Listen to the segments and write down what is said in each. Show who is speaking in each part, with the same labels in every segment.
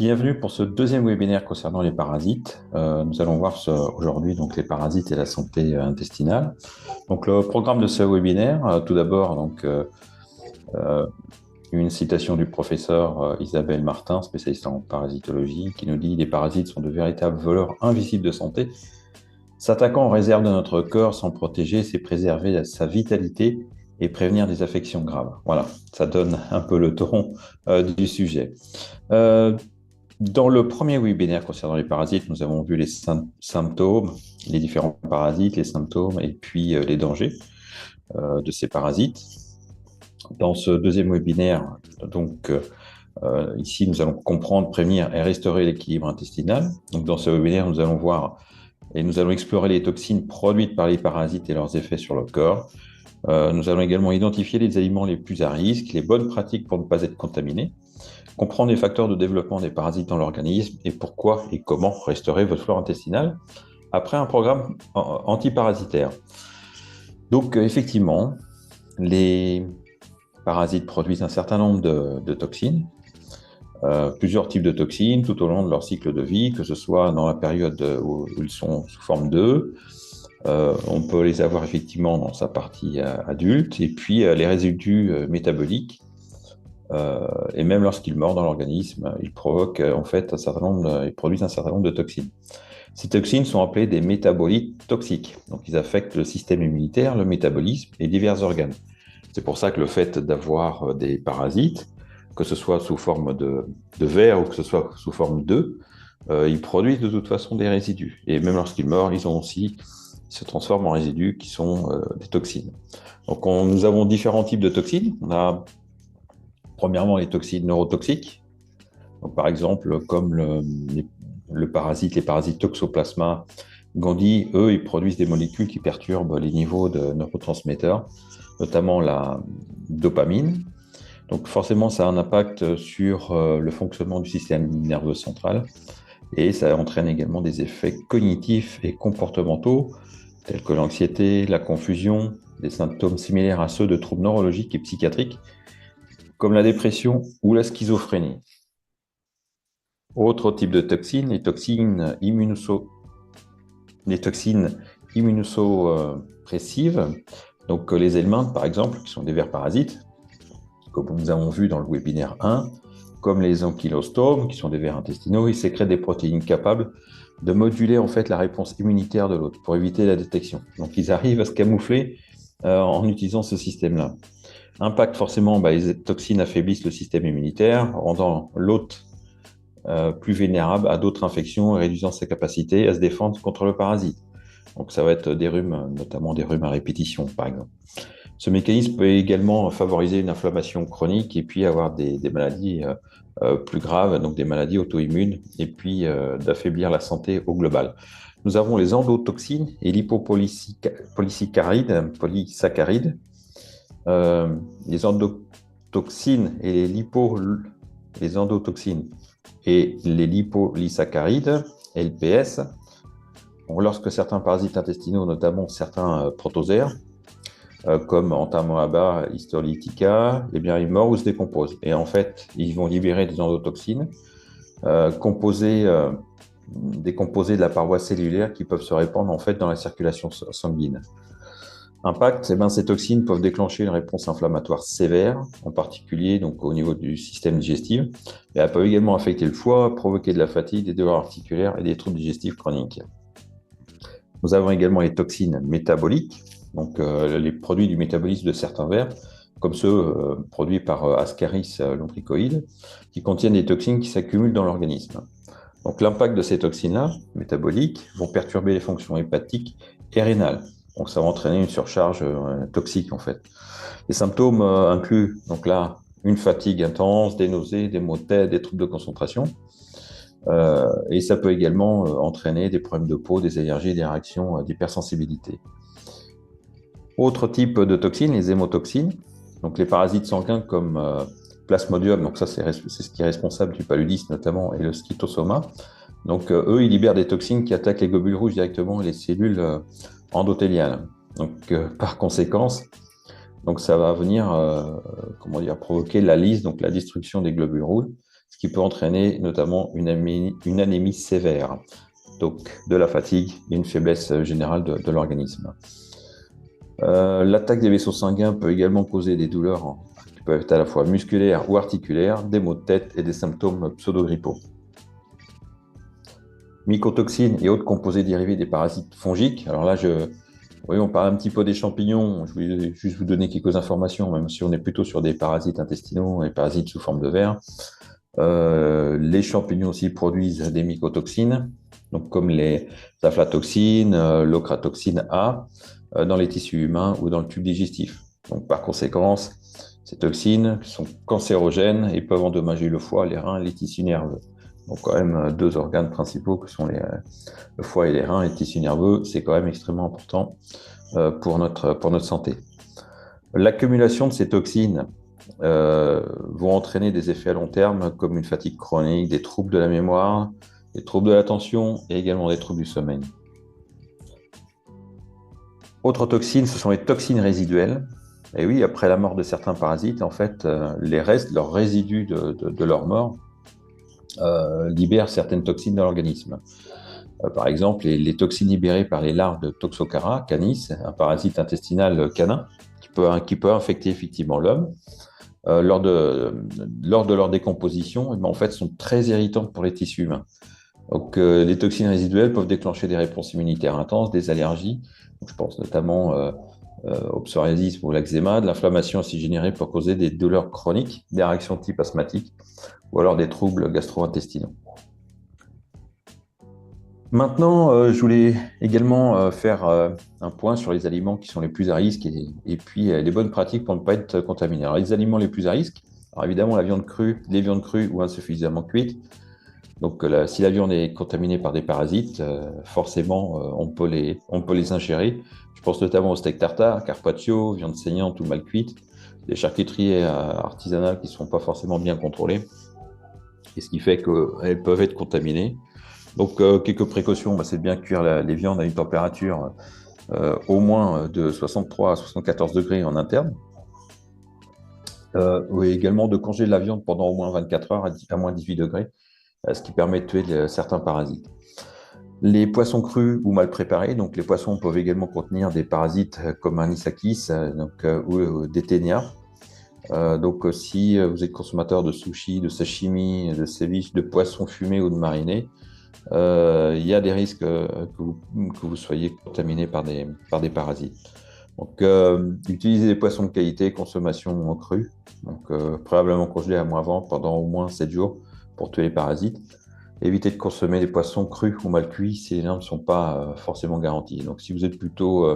Speaker 1: Bienvenue pour ce deuxième webinaire concernant les parasites. Nous allons voir aujourd'hui donc les parasites et la santé intestinale. Donc le programme de ce webinaire, tout d'abord euh, une citation du professeur Isabelle Martin, spécialiste en parasitologie, qui nous dit: les parasites sont de véritables voleurs invisibles de santé. S'attaquant aux réserves de notre corps sans protéger, c'est préserver sa vitalité et prévenir des affections graves. Voilà, ça donne un peu le ton du sujet. Euh, Dans le premier webinaire concernant les parasites, nous avons vu les symptômes, les différents parasites, les symptômes et puis les dangers de ces parasites. Dans ce deuxième webinaire, ici, nous allons comprendre, prévenir et restaurer l'équilibre intestinal. Donc, dans ce webinaire, nous allons voir et nous allons explorer les toxines produites par les parasites et leurs effets sur le corps. Nous allons également identifier les aliments les plus à risque, les bonnes pratiques pour ne pas être contaminés, comprendre les facteurs de développement des parasites dans l'organisme et pourquoi et comment restaurer votre flore intestinale après un programme antiparasitaire. Donc, effectivement, les parasites produisent un certain nombre de toxines, plusieurs types de toxines tout au long de leur cycle de vie, que ce soit dans la période où ils sont sous forme d'œufs. On peut les avoir effectivement dans sa partie adulte, et puis les résidus métaboliques. Et même lorsqu'ils meurent dans l'organisme, ils provoquent en fait ils produisent un certain nombre de toxines. Ces toxines sont appelées des métabolites toxiques. Donc, ils affectent le système immunitaire, le métabolisme et divers organes. C'est pour ça que le fait d'avoir des parasites, que ce soit sous forme de vers ou que ce soit sous forme d'œufs, ils produisent de toute façon des résidus. Et même lorsqu'ils meurent, ils se transforment en résidus qui sont des toxines. Donc, nous avons différents types de toxines. On a premièrement les toxines neurotoxiques. Donc, par exemple, comme les parasites Toxoplasma gondii, eux, ils produisent des molécules qui perturbent les niveaux de neurotransmetteurs, notamment la dopamine. Donc forcément, ça a un impact sur le fonctionnement du système nerveux central et ça entraîne également des effets cognitifs et comportementaux tels que l'anxiété, la confusion, des symptômes similaires à ceux de troubles neurologiques et psychiatriques comme la dépression ou la schizophrénie. Autre type de toxines, les toxines immunosuppressives, donc les helminths par exemple, qui sont des vers parasites, comme nous avons vu dans le webinaire 1, comme les ankylostomes, qui sont des vers intestinaux, ils sécrètent des protéines capables de moduler en fait la réponse immunitaire de l'hôte pour éviter la détection. Donc ils arrivent à se camoufler en utilisant ce système-là. Impact forcément, les toxines affaiblissent le système immunitaire, rendant l'hôte plus vulnérable à d'autres infections et réduisant sa capacité à se défendre contre le parasite. Donc ça va être des rhumes, notamment des rhumes à répétition, par exemple. Ce mécanisme peut également favoriser une inflammation chronique et puis avoir des maladies plus graves, donc des maladies auto-immunes, et puis d'affaiblir la santé au global. Nous avons les endotoxines et polysaccharides. Les endotoxines et les endotoxines et les lipopolysaccharides, LPS, lorsque certains parasites intestinaux, notamment certains protozoaires, comme Entamoeba histolytica, eh bien, ils meurent ou se décomposent. Et en fait, ils vont libérer des endotoxines décomposées de la paroi cellulaire qui peuvent se répandre en fait dans la circulation sanguine. Impact, ces toxines peuvent déclencher une réponse inflammatoire sévère, en particulier donc, au niveau du système digestif. Et elles peuvent également affecter le foie, provoquer de la fatigue, des douleurs articulaires et des troubles digestifs chroniques. Nous avons également les toxines métaboliques, donc les produits du métabolisme de certains vers, comme ceux produits par Ascaris lumbricoides, qui contiennent des toxines qui s'accumulent dans l'organisme. Donc l'impact de ces toxines-là, métaboliques, vont perturber les fonctions hépatiques et rénales. Donc ça va entraîner une surcharge toxique en fait. Les symptômes incluent donc là une fatigue intense, des nausées, des maux de tête, des troubles de concentration. Et ça peut également entraîner des problèmes de peau, des allergies, des réactions d'hypersensibilité. Autre type de toxines, les hémotoxines. Donc les parasites sanguins comme Plasmodium, donc ça c'est ce qui est responsable du paludisme notamment, et le Scytosoma. Donc eux, ils libèrent des toxines qui attaquent les globules rouges directement et les cellules endothéliales. Donc par conséquence, donc ça va venir provoquer la lyse, donc la destruction des globules rouges, ce qui peut entraîner notamment une anémie sévère, donc de la fatigue et une faiblesse générale de l'organisme. L'attaque des vaisseaux sanguins peut également causer des douleurs qui peuvent être à la fois musculaires ou articulaires, des maux de tête et des symptômes pseudo-grippaux. Mycotoxines et autres composés dérivés des parasites fongiques. Alors là, oui, on parle un petit peu des champignons. Je vais juste vous donner quelques informations, même si on est plutôt sur des parasites intestinaux et parasites sous forme de vers. Les champignons aussi produisent des mycotoxines, donc comme les aflatoxines, l'ochratoxine A, dans les tissus humains ou dans le tube digestif. Donc par conséquent, ces toxines sont cancérogènes et peuvent endommager le foie, les reins et les tissus nerveux. Donc quand même deux organes principaux que sont le foie et les reins et le tissu nerveux, c'est quand même extrêmement important pour notre santé. L'accumulation de ces toxines vont entraîner des effets à long terme comme une fatigue chronique, des troubles de la mémoire, des troubles de l'attention et également des troubles du sommeil. Autres toxines, ce sont les toxines résiduelles. Et oui, après la mort de certains parasites, en fait, leurs résidus de leur mort libèrent certaines toxines dans l'organisme. Par exemple, les toxines libérées par les larves de Toxocara canis, un parasite intestinal canin, qui peut infecter effectivement l'homme. Lors de leur décomposition, en fait, sont très irritantes pour les tissus humains. Donc, les toxines résiduelles peuvent déclencher des réponses immunitaires intenses, des allergies. Donc, je pense notamment au psoriasis ou l'eczéma. De l'inflammation aussi générée pour causer des douleurs chroniques, des réactions de type asthmatique ou alors des troubles gastro-intestinaux. Maintenant, je voulais également faire un point sur les aliments qui sont les plus à risque et puis les bonnes pratiques pour ne pas être contaminé. Alors, les aliments les plus à risque, alors évidemment, les viandes crues ou insuffisamment cuites. Donc, si la viande est contaminée par des parasites, forcément, on peut les ingérer. Je pense notamment au steak tartare, carpaccio, viande saignante ou mal cuite, des charcuteries artisanales qui ne sont pas forcément bien contrôlées, et ce qui fait qu'elles peuvent être contaminées. Donc, quelques précautions, c'est de bien cuire les viandes à une température au moins de 63 à 74 degrés en interne. Oui, également de congeler la viande pendant au moins 24 heures à moins 18 degrés, ce qui permet de tuer certains parasites. Les poissons crus ou mal préparés, donc les poissons peuvent également contenir des parasites comme Anisakis ou des ténias. Donc, si vous êtes consommateur de sushi, de sashimi, de ceviche, de poissons fumés ou de marinés, il y a des risques que vous soyez contaminé par des parasites. Donc, utilisez des poissons de qualité, consommation en cru, donc préalablement congelés à moins 20 pendant au moins 7 jours pour tuer les parasites. Évitez de consommer des poissons crus ou mal cuits si les normes ne sont pas forcément garanties. Donc, si vous êtes plutôt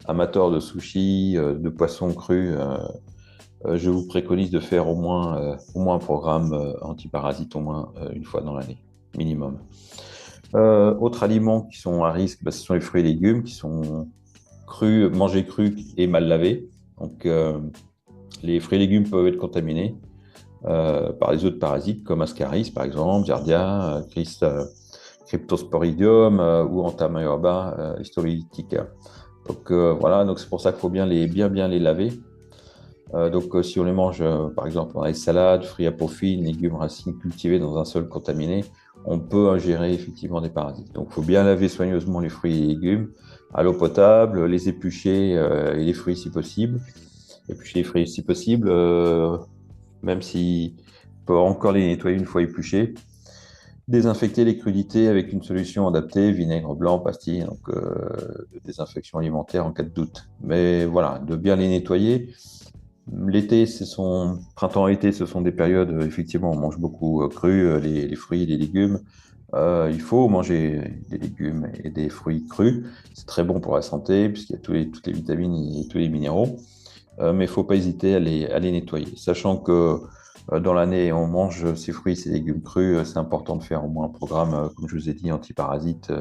Speaker 1: amateur de sushi, de poissons crus, je vous préconise de faire au moins un programme antiparasite au moins une fois dans l'année, minimum. Autres aliments qui sont à risque, ce sont les fruits et légumes qui sont mangés crus et mal lavés. Donc, les fruits et légumes peuvent être contaminés par les autres parasites comme Ascaris par exemple, Giardia, Cryptosporidium ou Entamoeba histolytica. Donc voilà, donc c'est pour ça qu'il faut bien les laver. Donc si on les mange par exemple dans les salades, fruits à peau fine, légumes, racines cultivés dans un sol contaminé, on peut ingérer effectivement des parasites. Donc il faut bien laver soigneusement les fruits et les légumes à l'eau potable, les éplucher et les fruits si possible. Éplucher les fruits si possible, même si on peut encore les nettoyer une fois épluchés. Désinfecter les crudités avec une solution adaptée, vinaigre blanc, pastille, donc de désinfection alimentaire en cas de doute. Mais voilà, de bien les nettoyer. L'été, printemps-été, ce sont des périodes, effectivement, on mange beaucoup cru, les fruits et les légumes. Il faut manger des légumes et des fruits crus. C'est très bon pour la santé, puisqu'il y a toutes les vitamines et tous les minéraux. Mais il ne faut pas hésiter à les nettoyer. Sachant que dans l'année, on mange ces fruits, ces légumes crus, c'est important de faire au moins un programme, comme je vous ai dit, antiparasite,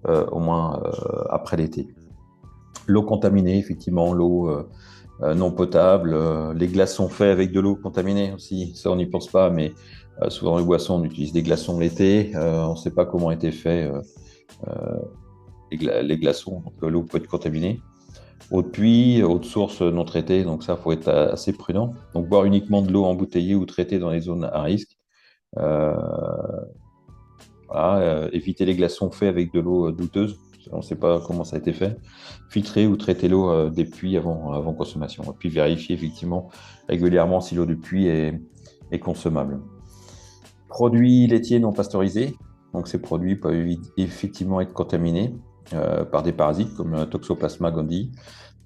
Speaker 1: au moins après l'été. L'eau contaminée, effectivement, l'eau non potable, les glaçons faits avec de l'eau contaminée aussi, ça on n'y pense pas, mais souvent dans les boissons, on utilise des glaçons l'été, on ne sait pas comment ont été faits les glaçons, donc l'eau peut être contaminée. Eau de puits, eau de source non traitée, donc ça, il faut être assez prudent. Donc, boire uniquement de l'eau embouteillée ou traitée dans les zones à risque. Euh, voilà, éviter les glaçons faits avec de l'eau douteuse. On ne sait pas comment ça a été fait. Filtrer ou traiter l'eau des puits avant consommation. Et puis vérifier effectivement régulièrement si l'eau du puits est consommable. Produits laitiers non pasteurisés. Donc ces produits peuvent effectivement être contaminés par des parasites comme Toxoplasma gondii,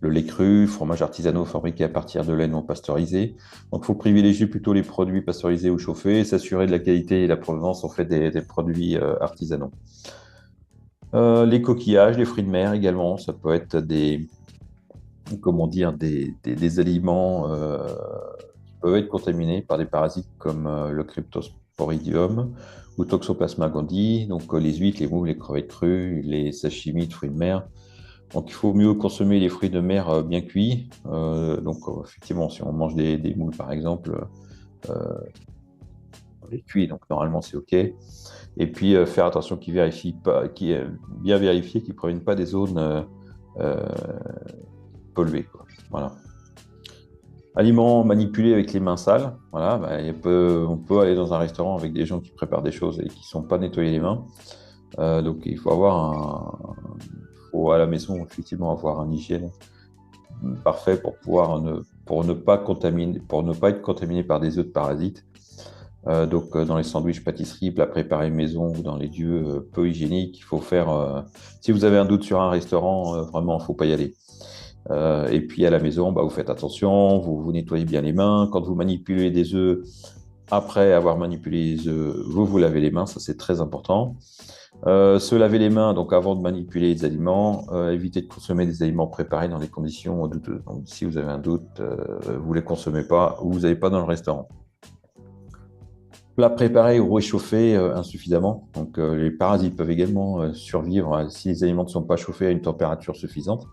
Speaker 1: le lait cru, fromage artisanaux fabriqués à partir de lait non pasteurisé. Donc il faut privilégier plutôt les produits pasteurisés ou chauffés et s'assurer de la qualité et la provenance en fait des produits artisanaux. Les coquillages, les fruits de mer également, ça peut être comment dire, des aliments qui peuvent être contaminés par des parasites comme le Cryptosporidium ou Toxoplasma gondii, donc les huîtres, les moules, les crevettes crues, les sashimi de fruits de mer. Donc il faut mieux consommer les fruits de mer bien cuits. Effectivement, si on mange des moules par exemple, euh, on les cuit, donc normalement c'est OK. Et puis faire attention qu'ils vérifient pas, bien vérifier qu'ils ne proviennent pas des zones euh, polluées, quoi. Voilà. Aliments manipulés avec les mains sales. Voilà, bah, on peut aller dans un restaurant avec des gens qui préparent des choses et qui ne sont pas nettoyés les mains. Donc il faut faut à la maison effectivement avoir un hygiène parfait pour ne pas être contaminé par des œufs de parasites. Dans les sandwichs, pâtisseries, plats préparés maison ou dans les lieux peu hygiéniques, il faut faire. Si vous avez un doute sur un restaurant, vraiment, il ne faut pas y aller. Et puis à la maison, bah, vous faites attention, vous nettoyez bien les mains. Quand vous manipulez des œufs, après avoir manipulé les œufs, vous lavez les mains, ça c'est très important. Se laver les mains donc avant de manipuler les aliments, éviter de consommer des aliments préparés dans des conditions douteuses. Donc si vous avez un doute, vous ne les consommez pas ou vous n'allez pas dans le restaurant. Plat préparé ou réchauffé insuffisamment. Donc les parasites peuvent également survivre si les aliments ne sont pas chauffés à une température suffisante.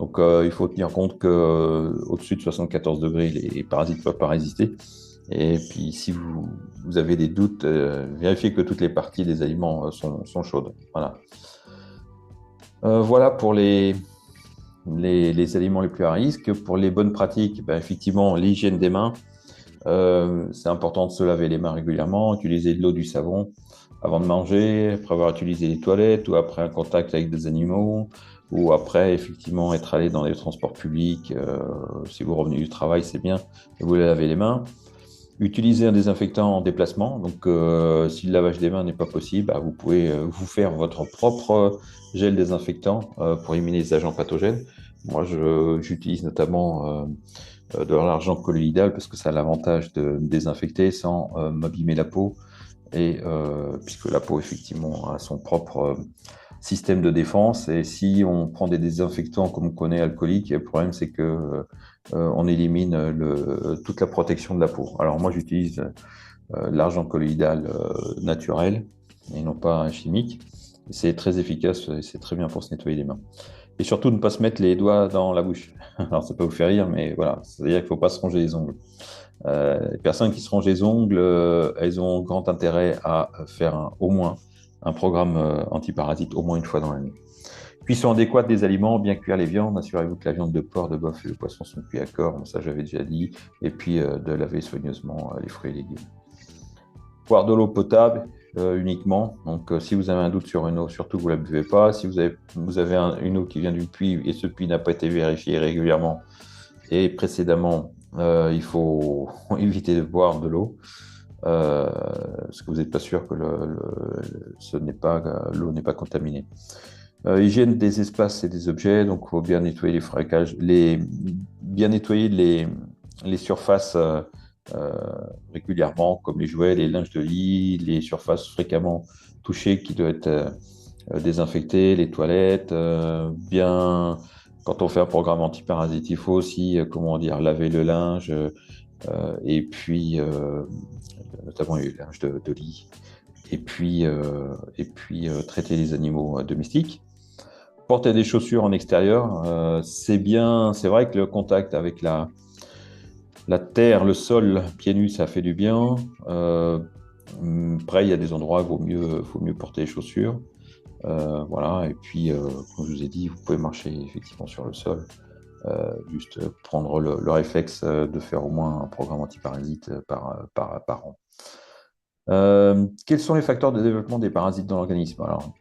Speaker 1: Donc, il faut tenir compte qu'au-dessus de 74 degrés, les parasites ne peuvent pas résister. Et puis, si vous avez des doutes, vérifiez que toutes les parties des aliments sont chaudes. Voilà. Voilà pour les aliments les plus à risque. Pour les bonnes pratiques, ben, effectivement, l'hygiène des mains. C'est important de se laver les mains régulièrement, utiliser de l'eau, du savon avant de manger, après avoir utilisé les toilettes ou après un contact avec des animaux ou après effectivement être allé dans les transports publics. Si vous revenez du travail, c'est bien, et vous lavez les mains. Utiliser un désinfectant en déplacement. Donc, si le lavage des mains n'est pas possible, bah, vous pouvez vous faire votre propre gel désinfectant pour éliminer les agents pathogènes. Moi, j'utilise notamment de l'argent colloïdal parce que ça a l'avantage de désinfecter sans m'abîmer la peau et puisque la peau effectivement a son propre système de défense et si on prend des désinfectants comme on connaît alcooliques, le problème c'est que on élimine toute la protection de la peau. Alors moi j'utilise l'argent colloïdal naturel et non pas chimique. C'est très efficace et c'est très bien pour se nettoyer les mains. Et surtout, ne pas se mettre les doigts dans la bouche. Alors, ça peut vous faire rire, mais voilà. C'est-à-dire qu'il ne faut pas se ronger les ongles. Les personnes qui se rongent les ongles, elles ont grand intérêt à faire au moins un programme antiparasite au moins une fois dans l'année. Cuisson adéquate des aliments, bien cuire les viandes. Assurez-vous que la viande de porc, de bœuf et de poisson sont cuits à corps. Bon, ça, j'avais déjà dit. Et puis, de laver soigneusement les fruits et légumes. Boire de l'eau potable uniquement. Donc, si vous avez un doute sur une eau, surtout vous ne la buvez pas. Si vous avez une eau qui vient du puits et ce puits n'a pas été vérifié régulièrement et précédemment, il faut éviter de boire de l'eau parce que vous n'êtes pas sûr que l'eau n'est pas contaminée. Hygiène des espaces et des objets, donc il faut bien nettoyer les fréquages, bien nettoyer les surfaces euh, régulièrement, comme les jouets, les linges de lit, les surfaces fréquemment touchées qui doivent être désinfectées, les toilettes, bien. Quand on fait un programme antiparasite, il faut aussi, comment dire, laver le linge et puis notamment les linges de lit et puis traiter les animaux domestiques. Porter des chaussures en extérieur, c'est bien. C'est vrai que le contact avec la terre, le sol, pieds nus, ça fait du bien. Après, il y a des endroits où faut mieux porter les chaussures. Voilà. Et puis, comme je vous ai dit, vous pouvez marcher effectivement sur le sol. Juste prendre le réflexe de faire au moins un programme antiparasite par an. Quels sont les facteurs de développement des parasites dans l'organisme? Alors,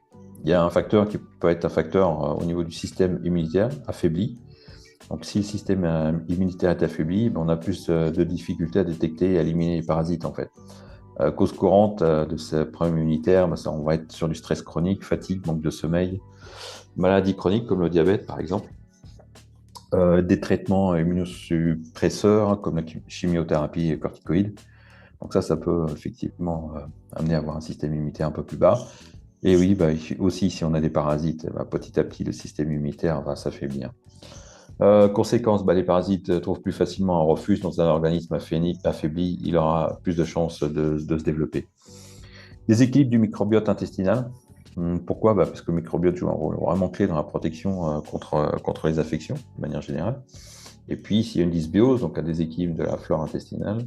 Speaker 1: il y a un facteur qui peut être un facteur au niveau du système immunitaire affaibli. Donc, si le système immunitaire est affaibli, ben, on a plus de difficultés à détecter et à éliminer les parasites, en fait. Cause courante de ce problème immunitaire, ben, ça, on va être sur du stress chronique, fatigue, manque de sommeil, maladies chroniques comme le diabète, par exemple, des traitements immunosuppresseurs hein, comme la chimiothérapie et corticoïdes. Donc ça peut effectivement amener à avoir un système immunitaire un peu plus bas. Et oui, bah, aussi, si on a des parasites, bah, petit à petit, le système immunitaire va s'affaiblir. Conséquence, bah, les parasites trouvent plus facilement un refuge dans un organisme affaibli, il aura plus de chances de se développer. Déséquilibre du microbiote intestinal. Pourquoi? Bah, parce que le microbiote joue un rôle vraiment clé dans la protection contre les infections, de manière générale. Et puis, s'il y a une dysbiose, donc un déséquilibre de la flore intestinale,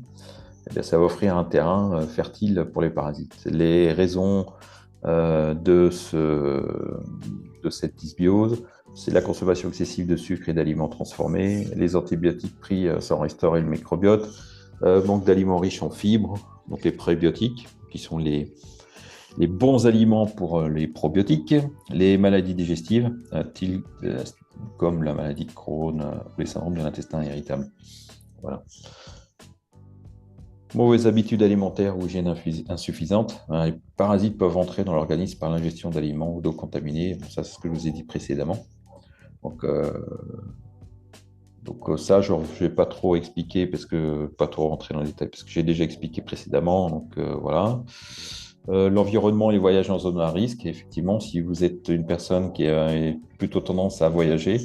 Speaker 1: eh bien, ça va offrir un terrain fertile pour les parasites. Les raisons de cette dysbiose, c'est la consommation excessive de sucre et d'aliments transformés, les antibiotiques pris sans restaurer le microbiote, manque d'aliments riches en fibres, donc les prébiotiques, qui sont les bons aliments pour les probiotiques, les maladies digestives, comme la maladie de Crohn ou les syndromes de l'intestin irritable. Voilà. Mauvaises habitudes alimentaires ou hygiène insuffisante. Les parasites peuvent entrer dans l'organisme par l'ingestion d'aliments ou d'eau contaminée. Bon, ça, c'est ce que je vous ai dit précédemment. Donc, ça, je ne vais pas trop expliquer, pas trop rentrer dans les détails, parce que j'ai déjà expliqué précédemment. Donc, voilà. L'environnement et les voyages en zone à risque. Effectivement, si vous êtes une personne qui a plutôt tendance à voyager,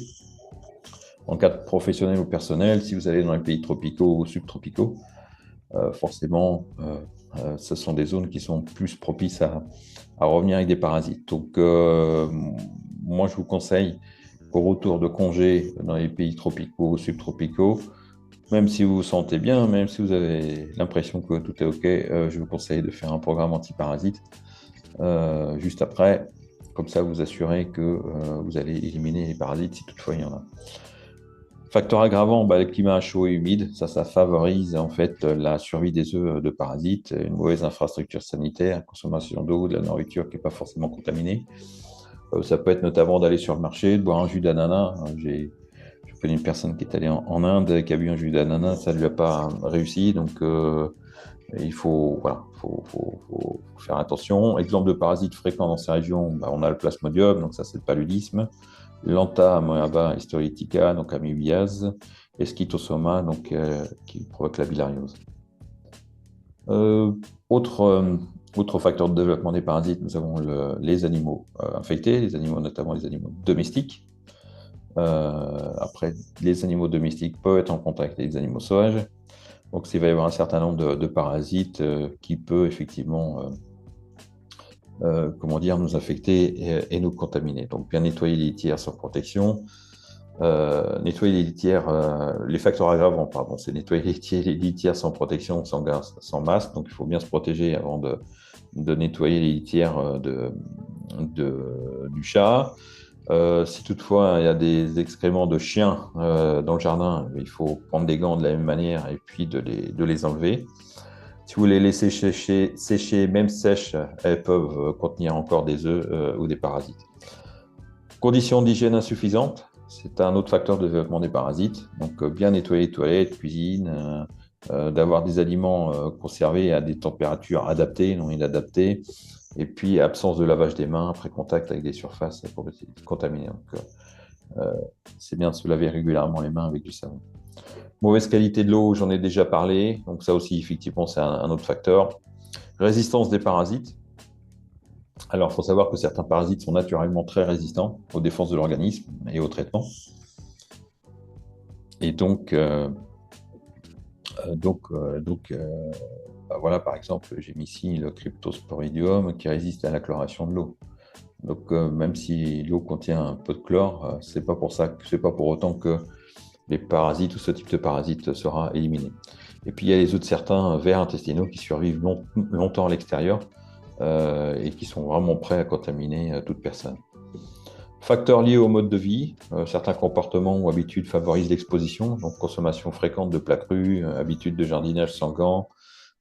Speaker 1: en cadre professionnel ou personnel, si vous allez dans les pays tropicaux ou subtropicaux, forcément, ce sont des zones qui sont plus propices à revenir avec des parasites. Donc, moi, je vous conseille qu'au retour de congé dans les pays tropicaux ou subtropicaux, même si vous vous sentez bien, même si vous avez l'impression que tout est OK, je vous conseille de faire un programme antiparasite juste après. Comme ça, vous assurez que vous allez éliminer les parasites si toutefois il y en a. Facteur aggravant, bah, le climat chaud et humide, ça favorise en fait la survie des œufs de parasites, une mauvaise infrastructure sanitaire, consommation d'eau, de la nourriture qui n'est pas forcément contaminée. Ça peut être notamment d'aller sur le marché, de boire un jus d'ananas. Je connais une personne qui est allée en Inde, qui a bu un jus d'ananas, ça ne lui a pas réussi, donc il voilà, faut faire attention. Exemple de parasites fréquents dans ces régions, bah, on a le plasmodium, donc ça c'est le paludisme. Lanta amoeba histolytica, donc amoebiase, et Schistosoma, donc, qui provoque la bilariose. Euh, autre, euh, autre facteur de développement des parasites, nous avons les animaux infectés, les animaux, notamment les animaux domestiques. Après, les animaux domestiques peuvent être en contact avec les animaux sauvages. Donc, il va y avoir un certain nombre de parasites qui peut effectivement nous infecter et nous contaminer. Donc, bien nettoyer les litières sans protection. Nettoyer les litières, les facteurs aggravants, pardon, c'est nettoyer les litières sans protection, sans gaz, sans masque. Donc, il faut bien se protéger avant de nettoyer les litières du chat. Si toutefois il y a des excréments de chiens dans le jardin, il faut prendre des gants de la même manière et puis de les enlever. Si vous les laissez sécher, même sèches, elles peuvent contenir encore des œufs ou des parasites. Conditions d'hygiène insuffisantes, c'est un autre facteur de développement des parasites. Donc, bien nettoyer les toilettes, cuisine, d'avoir des aliments conservés à des températures adaptées, non inadaptées. Et puis, absence de lavage des mains après contact avec des surfaces contaminées. Donc, c'est bien de se laver régulièrement les mains avec du savon. Mauvaise qualité de l'eau, j'en ai déjà parlé. Donc, ça aussi, effectivement, c'est un autre facteur. Résistance des parasites. Alors, il faut savoir que certains parasites sont naturellement très résistants aux défenses de l'organisme et au traitement. Et donc, voilà, par exemple, j'ai mis ici le Cryptosporidium qui résiste à la chloration de l'eau. Donc, même si l'eau contient un peu de chlore, c'est pas pour autant que les parasites ou ce type de parasite sera éliminé. Et puis, il y a les œufs de certains vers intestinaux qui survivent longtemps à l'extérieur et qui sont vraiment prêts à contaminer toute personne. Facteurs liés au mode de vie, certains comportements ou habitudes favorisent l'exposition, donc consommation fréquente de plats crus, habitudes de jardinage sans gants,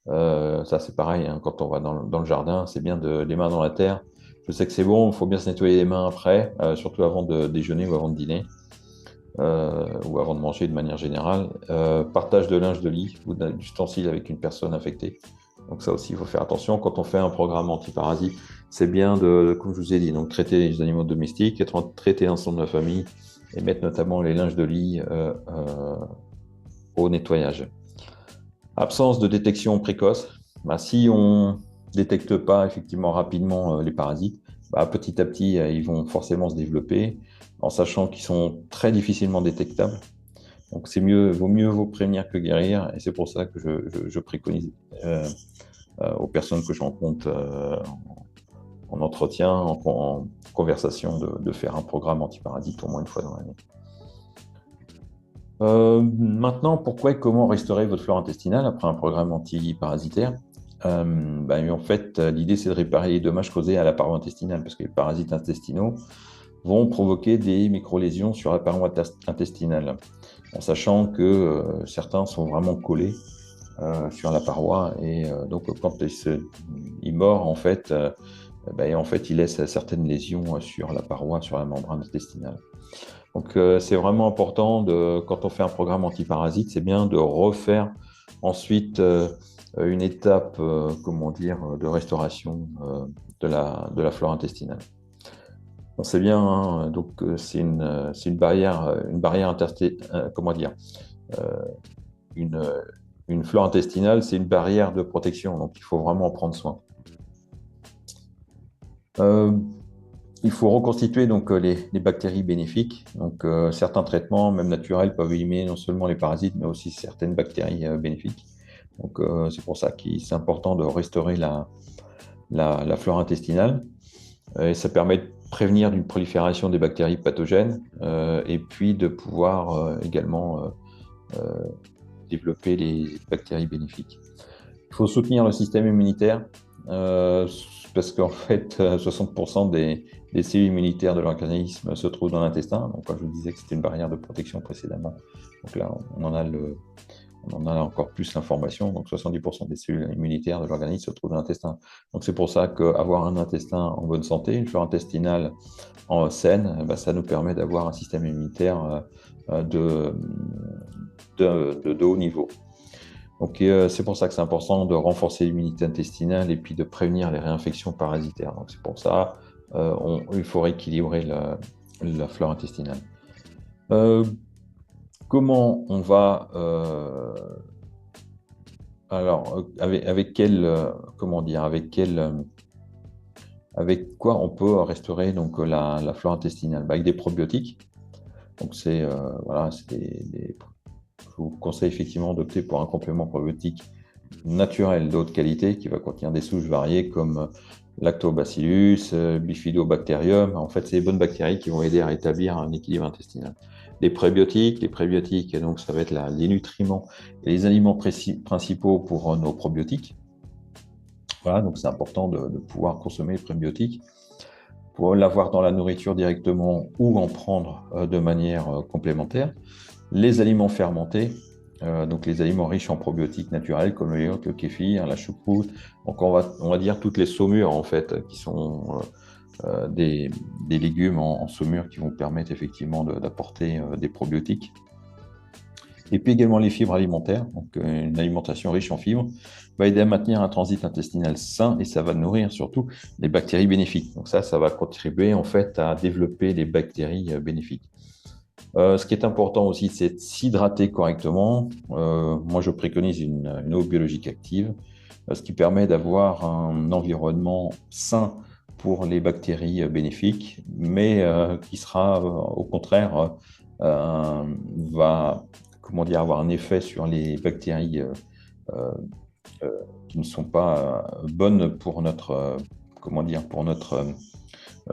Speaker 1: Ça, c'est pareil, hein, quand on va dans le jardin, c'est bien les mains dans la terre. Je sais que c'est bon, il faut bien se nettoyer les mains après, surtout avant de déjeuner ou avant de dîner, ou avant de manger de manière générale. Partage de linge de lit ou d'ustensiles avec une personne infectée. Donc ça aussi, il faut faire attention. Quand on fait un programme antiparasite, c'est bien comme je vous ai dit, donc traiter les animaux domestiques, traiter l'ensemble de la famille et mettre notamment les linges de lit au nettoyage. Absence de détection précoce. Bah, si on ne détecte pas effectivement rapidement les parasites, bah, petit à petit, ils vont forcément se développer, en sachant qu'ils sont très difficilement détectables. Donc c'est mieux, vaut prévenir que guérir, et c'est pour ça que je préconise euh, aux personnes que je rencontre en entretien, en conversation, de faire un programme antiparasite au moins une fois dans l'année. Maintenant, pourquoi et comment restaurer votre flore intestinale après un programme antiparasitaire? En fait, l'idée, c'est de réparer les dommages causés à la paroi intestinale, parce que les parasites intestinaux vont provoquer des micro-lésions sur la paroi intestinale, en sachant que certains sont vraiment collés sur la paroi, et donc quand ils mordent, en fait, ils laissent certaines lésions sur la paroi, sur la membrane intestinale. Donc, c'est vraiment important, quand on fait un programme antiparasite, c'est bien de refaire ensuite une étape, comment dire, de restauration de la flore intestinale. On sait bien, hein, donc c'est une barrière comment dire, euh, une, une flore intestinale, c'est une barrière de protection, donc il faut vraiment en prendre soin. Euh, Il faut reconstituer donc les bactéries bénéfiques. Donc certains traitements, même naturels, peuvent éliminer non seulement les parasites, mais aussi certaines bactéries bénéfiques. Donc c'est pour ça que c'est important de restaurer la flore intestinale. Et ça permet de prévenir d'une prolifération des bactéries pathogènes et puis de pouvoir également euh, développer les bactéries bénéfiques. Il faut soutenir le système immunitaire euh, parce qu'en fait, 60% des cellules immunitaires de l'organisme se trouvent dans l'intestin. Donc, quand je vous disais que c'était une barrière de protection précédemment, donc là, on en a encore plus l'information. Donc, 70% des cellules immunitaires de l'organisme se trouvent dans l'intestin. Donc, c'est pour ça qu'avoir un intestin en bonne santé, une flore intestinale en saine, ça nous permet d'avoir un système immunitaire de haut niveau. Donc, c'est pour ça que c'est important de renforcer l'immunité intestinale et puis de prévenir les réinfections parasitaires. Donc, c'est pour ça il faut rééquilibrer la flore intestinale. Euh, Comment on va alors avec quel comment dire avec quoi on peut restaurer donc la flore intestinale? Avec des probiotiques. Donc c'est voilà, je vous conseille effectivement d'opter pour un complément probiotique naturel de haute qualité qui va contenir des souches variées comme Lactobacillus, Bifidobacterium. En fait, c'est les bonnes bactéries qui vont aider à rétablir un équilibre intestinal. Les prébiotiques, donc ça va être les nutriments et les aliments principaux pour nos probiotiques. Voilà, donc c'est important de pouvoir consommer les prébiotiques pour l'avoir dans la nourriture directement ou en prendre de manière complémentaire. Les aliments fermentés, donc les aliments riches en probiotiques naturels comme le yaourt, le kéfir, la choucroute. Donc on va dire toutes les saumures en fait qui sont des légumes en saumure qui vont permettre effectivement d'apporter des probiotiques. Et puis également les fibres alimentaires, donc une alimentation riche en fibres va aider à maintenir un transit intestinal sain et ça va nourrir surtout les bactéries bénéfiques. Donc ça va contribuer en fait à développer les bactéries bénéfiques. Ce qui est important aussi, c'est de s'hydrater correctement. Moi, je préconise une eau biologique active, ce qui permet d'avoir un environnement sain pour les bactéries bénéfiques, mais qui sera au contraire va comment dire, avoir un effet sur les bactéries euh, qui ne sont pas bonnes pour notre comment dire, pour notre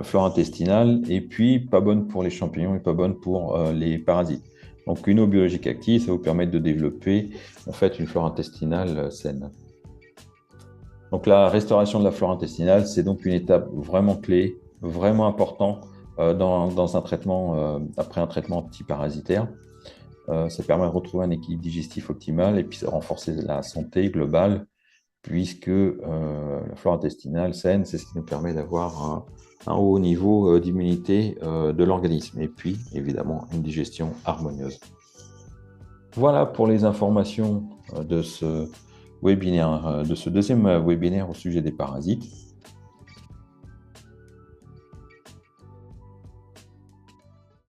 Speaker 1: flore intestinale, et puis pas bonne pour les champignons et pas bonne pour les parasites. Donc une eau biologique active, ça vous permet de développer en fait une flore intestinale saine. Donc la restauration de la flore intestinale, c'est donc une étape vraiment clé, vraiment important dans un traitement, après un traitement antiparasitaire. Ça permet de retrouver un équilibre digestif optimal et puis de renforcer la santé globale puisque la flore intestinale saine, c'est ce qui nous permet d'avoir un haut niveau d'immunité de l'organisme, et puis évidemment une digestion harmonieuse. Voilà pour les informations de ce webinaire, de ce deuxième webinaire au sujet des parasites.